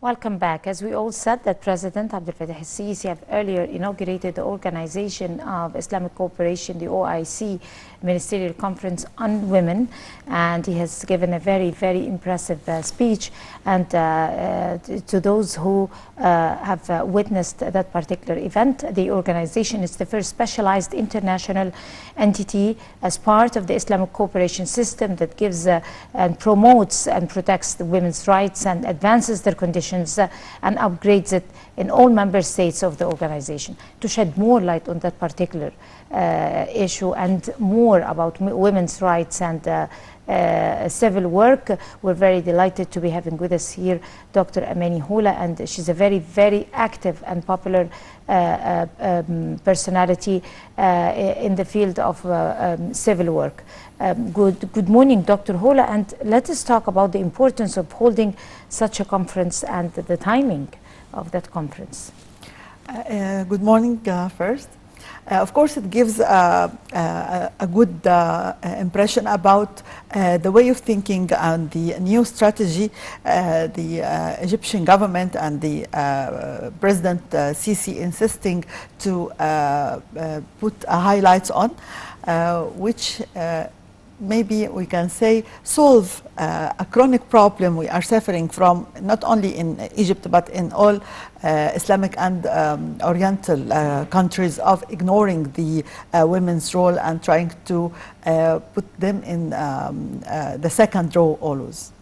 Welcome back. As we all said, that President Abdel Fattah al-Sisi have earlier inaugurated the Organization of Islamic Cooperation, the OIC Ministerial Conference on Women, and he has given a very, very impressive speech. And to those who have witnessed that particular event, the organization is the first specialized international entity as part of the Islamic cooperation system that gives and promotes and protects the women's rights and advances their conditions and upgrades it in all member states of the organization. To shed more light on that particular issue and more about women's rights and civil work, we're very delighted to be having with us here Dr. Amany Hola, and she's a very, very active and popular personality in the field of civil work. Good morning, Dr. Hola, and let us talk about the importance of holding such a conference and the timing of that conference. Good morning first. Of course, it gives a good impression about the way of thinking and the new strategy the Egyptian government and the President Sisi insisting to put highlights on, which maybe we can say solve a chronic problem we are suffering from, not only in Egypt but in all Islamic and Oriental countries, of ignoring the women's role and trying to put them in the second row always.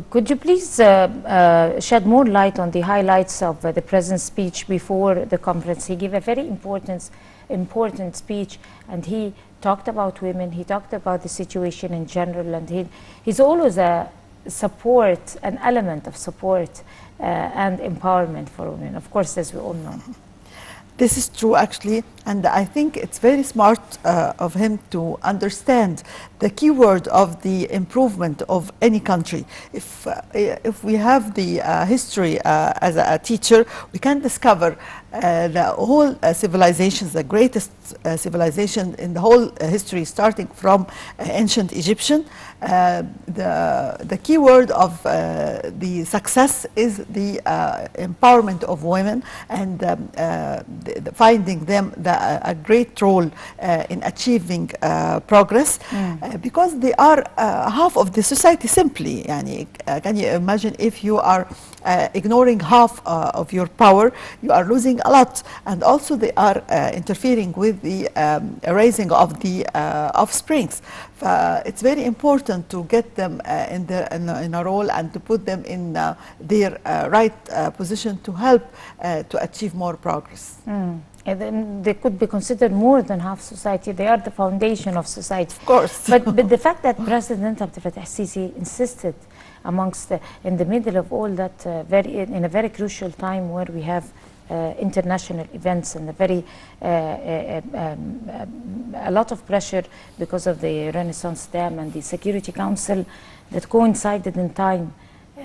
Could you please shed more light on the highlights of the President's speech before the conference? He gave a very important speech, and he talked about women, he talked about the situation in general, and he's always an element of support and empowerment for women, of course, as we all know. This is true, actually, and I think it's very smart of him to understand the key word of the improvement of any country. If we have the history as a teacher, we can discover the whole civilizations, the greatest civilization in the whole history, starting from ancient Egyptian. The key word of the success is the empowerment of women and finding them a great role in achieving progress, because they are half of the society simply. Can you imagine if you are ignoring half of your power, you are losing a lot, and also they are interfering with the raising of the offsprings. It's very important to get them in a role and to put them in their right position to help to achieve more progress. And then they could be considered more than half society. They are the foundation of society. Of course. But the fact that President Abdel Fattah al-Sisi insisted in the middle of all that, in a very crucial time where we have international events and a lot of pressure because of the Renaissance Dam and the Security Council that coincided in time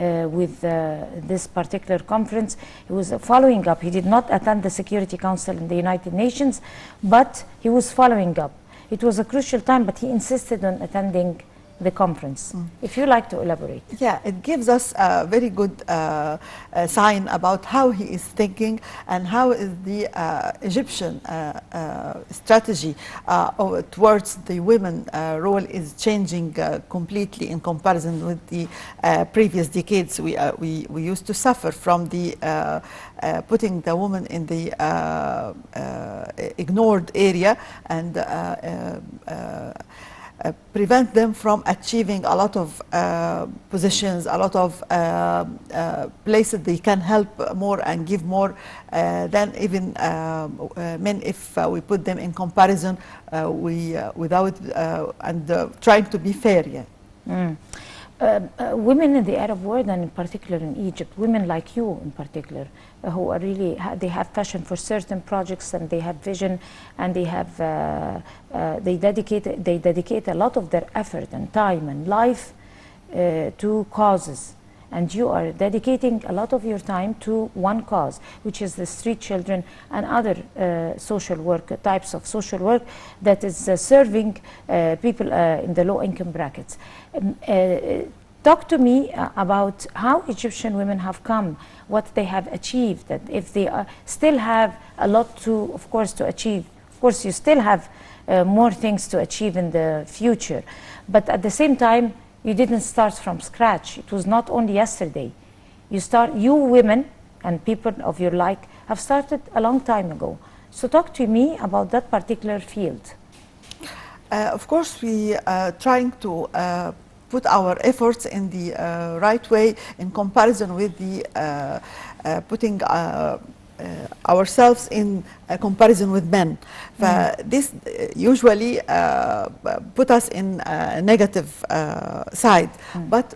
with this particular conference. He was following up. He did not attend the Security Council in the United Nations, but he was following up. It was a crucial time, but he insisted on attending the conference. If you like to elaborate. Yeah, it gives us a very good sign about how he is thinking and how is the Egyptian strategy towards the women role is changing completely in comparison with the previous decades. We used to suffer from the putting the woman in the ignored area and prevent them from achieving a lot of positions, a lot of places they can help more and give more than even men, if we put them in comparison without and trying to be fair. Yeah. Women in the Arab world, and in particular in Egypt, women like you in particular, who are really, they have passion for certain projects and they have vision, and they have they dedicate a lot of their effort and time and life to causes. And you are dedicating a lot of your time to one cause, which is the street children and other social work, types of social work that is serving people in the low income brackets. talk to me about how Egyptian women have come, what they have achieved, that if they still have a lot to, of course, to achieve. Of course, you still have more things to achieve in the future. But at the same time, you didn't start from scratch. It was not only yesterday. You women and people of your like have started a long time ago. So talk to me about that particular field. Of course, we are trying to put our efforts in the right way in comparison with the putting ourselves in comparison with men. This usually put us in a negative side. But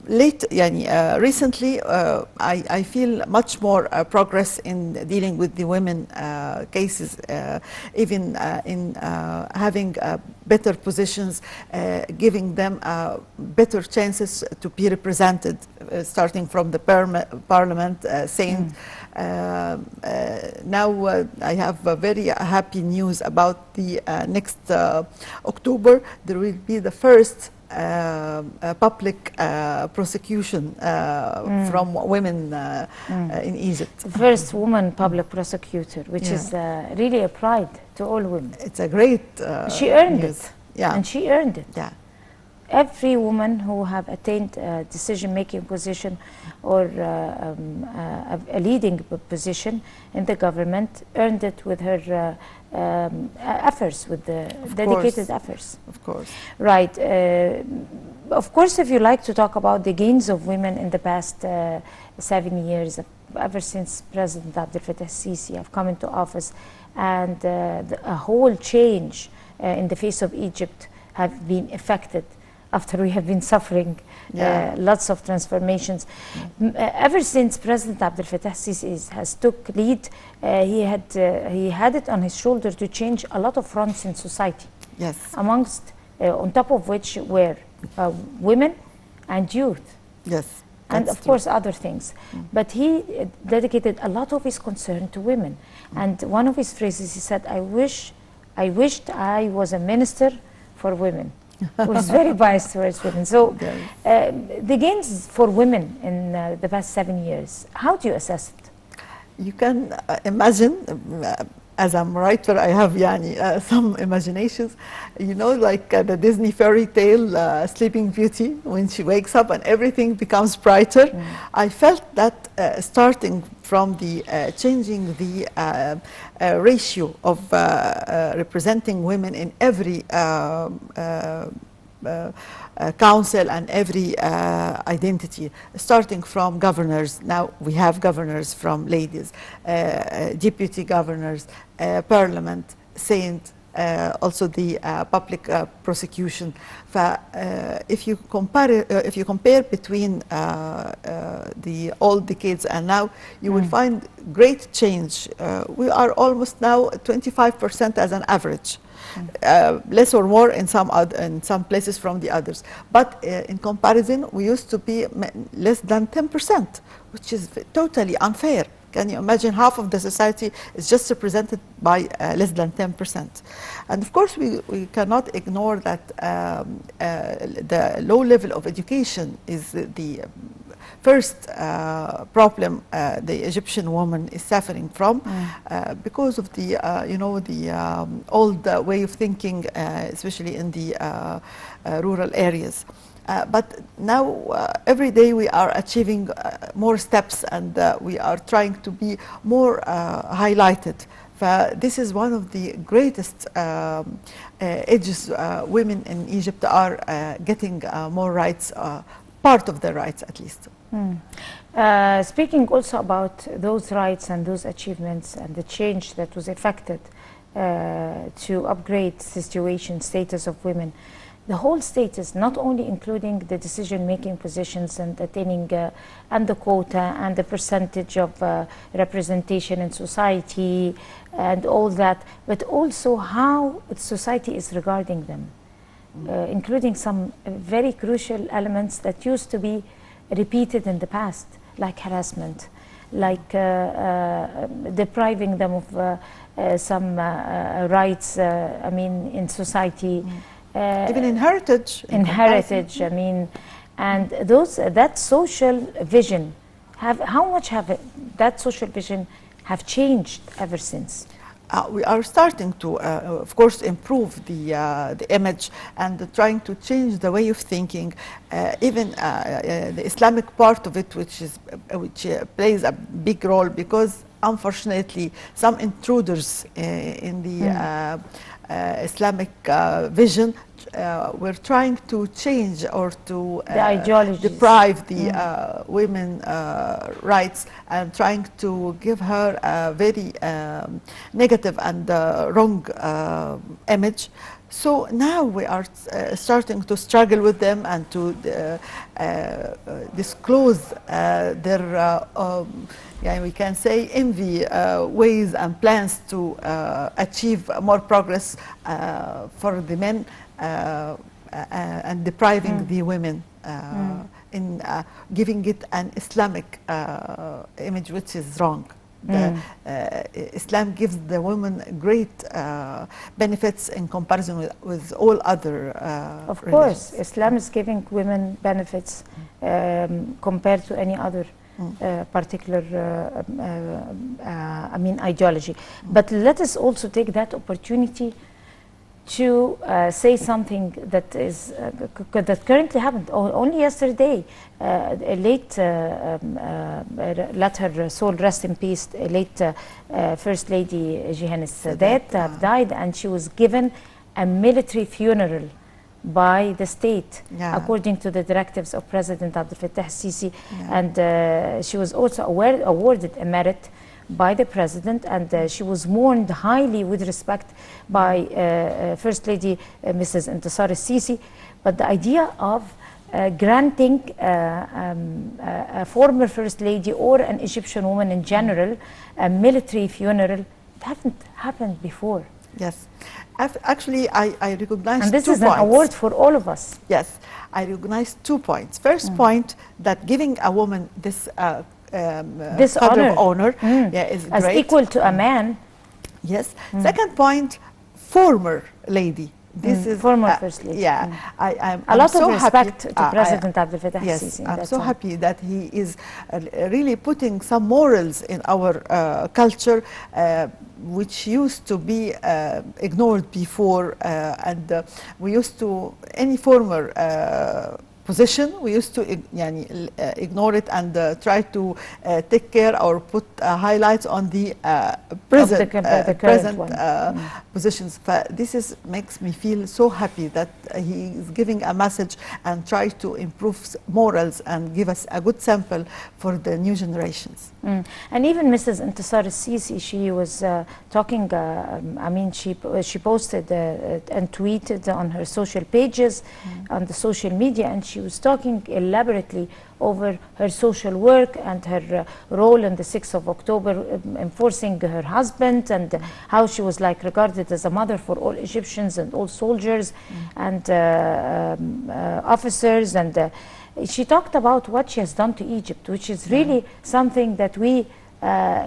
recently I feel much more progress in dealing with the women cases, even in having better positions, giving them better chances to be represented, starting from the parliament, saying now I have very happy news about the next October. There will be the first public prosecution from women in Egypt. The first woman public prosecutor, which is really a pride to all women. It's a great she earned news. it. Yeah. And she earned it. Yeah. Every woman who have attained a decision-making position or a leading position in the government earned it with her efforts, with the dedicated efforts. Of course. Right. Of course, if you like to talk about the gains of women in the past 7 years, ever since President Abdel Fattah al-Sisi have come into office, and a whole change in the face of Egypt have been effected after we have been suffering lots of transformations. Ever since President Abdel Fattah al-Sisi has took lead, he had it on his shoulder to change a lot of fronts in society. Yes. Amongst, on top of which were women and youth. Yes. And of course other things. But he dedicated a lot of his concern to women. And one of his phrases, he said, I wished I was a minister for women. Was very biased towards women. So the gains for women in the past 7 years, how do you assess it? You can imagine, as I'm a writer, I have some imaginations, like the Disney fairy tale Sleeping Beauty, when she wakes up and everything becomes brighter. I felt that starting from the changing the ratio of representing women in every council and every identity, starting from governors. Now we have governors from ladies, deputy governors, parliament, Senate, also the public prosecution. If you compare between the old decades and now, you will find great change. We are almost now 25% as an average. Less or more in some places from the others, but in comparison, we used to be less than 10%, which is totally unfair. Can you imagine half of the society is just represented by less than 10%? And of course, we cannot ignore that the low level of education is the first problem the Egyptian woman is suffering from because of the the old way of thinking, especially in the rural areas. But now every day we are achieving more steps, and we are trying to be more highlighted. This is one of the greatest edges. Women in Egypt are getting more rights, part of their rights at least. Speaking also about those rights and those achievements and the change that was effected to upgrade situation, status of women, the whole status, not only including the decision-making positions and attaining and the quota and the percentage of representation in society and all that, but also how society is regarding them, including some very crucial elements that used to be repeated in the past, like harassment, like depriving them of some rights, in society. Even in heritage. In heritage, And that social vision, how much that social vision have changed ever since? We are starting to, of course, improve the image and trying to change the way of thinking. Even the Islamic part of it, which plays a big role, because unfortunately some intruders in the Islamic vision we're trying to change or to deprive the women rights, and trying to give her a very negative and wrong image. So now we are starting to struggle with them and to disclose their yeah, we can say envy ways and plans to achieve more progress for the men, and depriving the women in giving it an Islamic image, which is wrong. Islam gives the woman great benefits in comparison with all other of course, Islam is giving women benefits compared to any other particular I mean ideology. But let us also take that opportunity to say something that is that currently happened. Only yesterday, late let her soul rest in peace, late First Lady Jihan Sadat died, and she was given a military funeral by the state, according to the directives of President Abdel Fattah Sisi. And she was also awarded a merit by the president, and she was mourned highly with respect by First Lady Mrs. Intisar Sisi. But the idea of granting a former First Lady or an Egyptian woman in general a military funeral, it hasn't happened before. Yes. Actually, I recognize and this 2 is points. An award for all of us. Yes, I recognize 2 points. First point, that giving a woman this this honor is as great. equal to a man. Yes. Second point, former lady. This is former First Lady. Yeah, I'm a lot so of respect happy, to President Abdel Fattah Yes, Sisi. I'm so happy that he is really putting some morals in our culture, which used to be ignored before, and we used to, any former position, we used to ignore it and try to take care or put highlights on the present positions. This makes me feel so happy that he is giving a message and try to improve morals and give us a good sample for the new generations. And even Mrs. Intisar Sisi, she was talking, I mean, she posted and tweeted on her social pages, on the social media, and she was talking elaborately over her social work and her role in the 6th of October, enforcing her husband, and how she was like regarded as a mother for all Egyptians and all soldiers and officers. And she talked about what she has done to Egypt, which is really something that we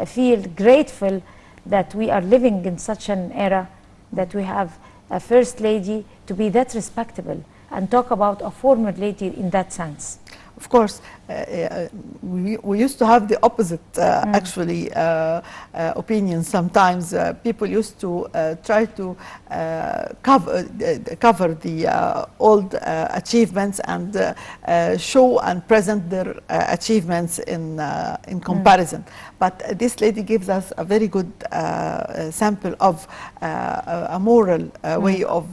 feel grateful that we are living in such an era, that we have a First Lady to be that respectable and talk about a former lady in that sense. Of course, we used to have the opposite, actually, opinion sometimes. People used to try to cover the old achievements and show and present their achievements in comparison. But this lady gives us a very good sample of a moral way of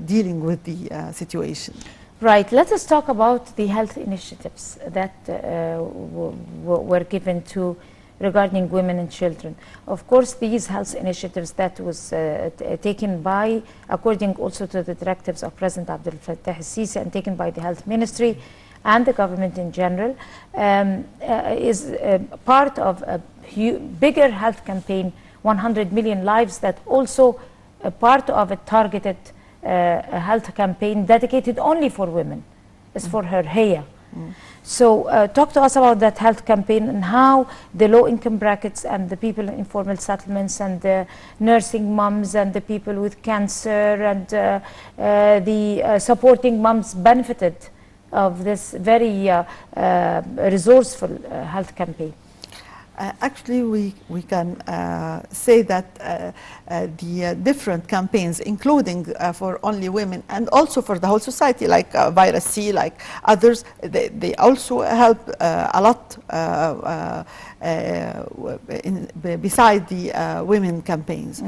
dealing with the situation. Right. Let us talk about the health initiatives that were given to regarding women and children. Of course, these health initiatives that was taken by, according also to the directives of President Abdel Fattah Sisi and taken by the Health Ministry and the government in general, is part of a bigger health campaign, 100 million lives, that also a part of a targeted a health campaign dedicated only for women. It's for her hair. So talk to us about that health campaign and how the low-income brackets and the people in informal settlements and the nursing moms and the people with cancer and the supporting moms benefited of this very resourceful health campaign? Actually, we can say that the different campaigns, including for only women and also for the whole society, like Virus C, like others, they also help a lot beside the women campaigns.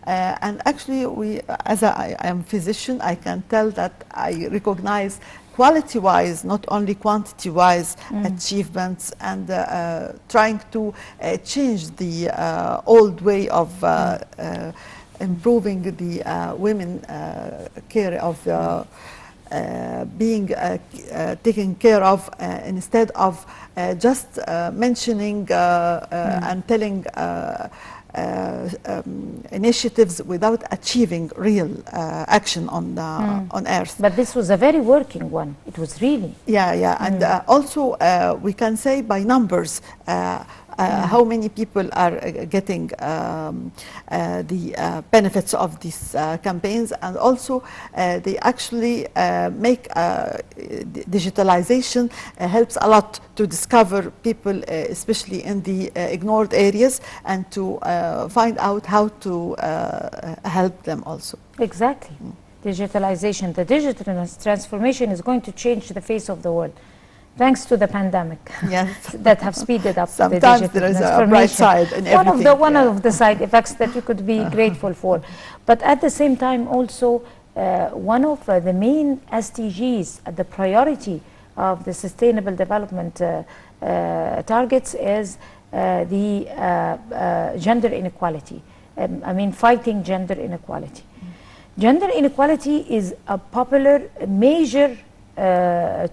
And actually, as I am a physician, I can tell that I recognize quality-wise, not only quantity-wise achievements, and trying to change the old way of improving the women care of being taken care of instead of just mentioning and telling initiatives without achieving real action on earth. But this was a very working one. It was really. Yeah, and also we can say by numbers how many people are getting the benefits of these campaigns, and also they actually make digitalization helps a lot to discover people, especially in the ignored areas, and to find out how to help them also. Exactly. Digitalization, the digital transformation is going to change the face of the world. Thanks to the pandemic, yes, that have speeded up sometimes the digital there is transformation. a bright side in everything. One of the side effects that you could be grateful for. But at the same time also, one of the main SDGs, the priority of the Sustainable Development targets is the gender inequality. I mean, fighting gender inequality. Gender inequality is a popular, major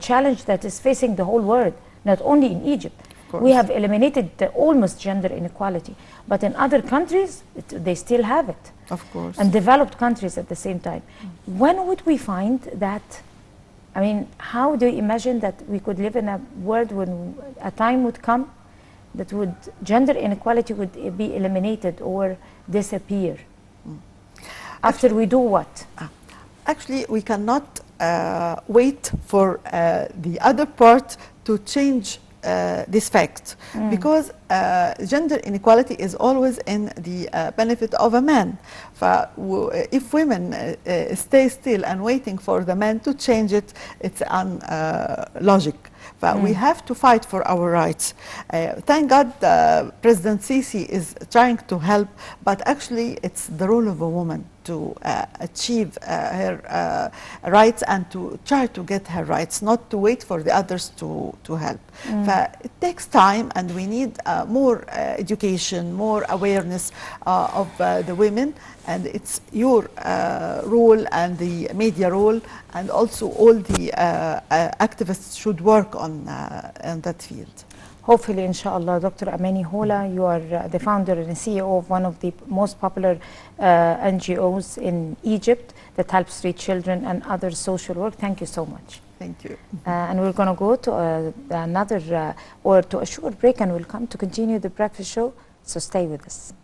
challenge that is facing the whole world, not only in Egypt. We have eliminated almost gender inequality, but in other countries, they still have it. Of course. And developed countries at the same time. When would we find that? I mean, how do you imagine that we could live in a world when a time would come that would gender inequality would be eliminated or disappear? After we do what? Actually, we cannot wait for the other part to change this fact, because gender inequality is always in the benefit of a man. If women stay still and waiting for the man to change it, it's unlogic. But we have to fight for our rights. Thank God President Sisi is trying to help, but actually it's the role of a woman to achieve her rights and to try to get her rights, not to wait for the others to help. It takes time, and we need more education, more awareness of the women, and it's your role and the media role, and also all the activists should work on that field. Hopefully, inshallah, Dr. Amany Hola, you are the founder and CEO of one of the most popular NGOs in Egypt that helps street children and other social work. Thank you so much. Thank you. And we're going to go to another or to a short break, and we'll come to continue the breakfast show. So stay with us.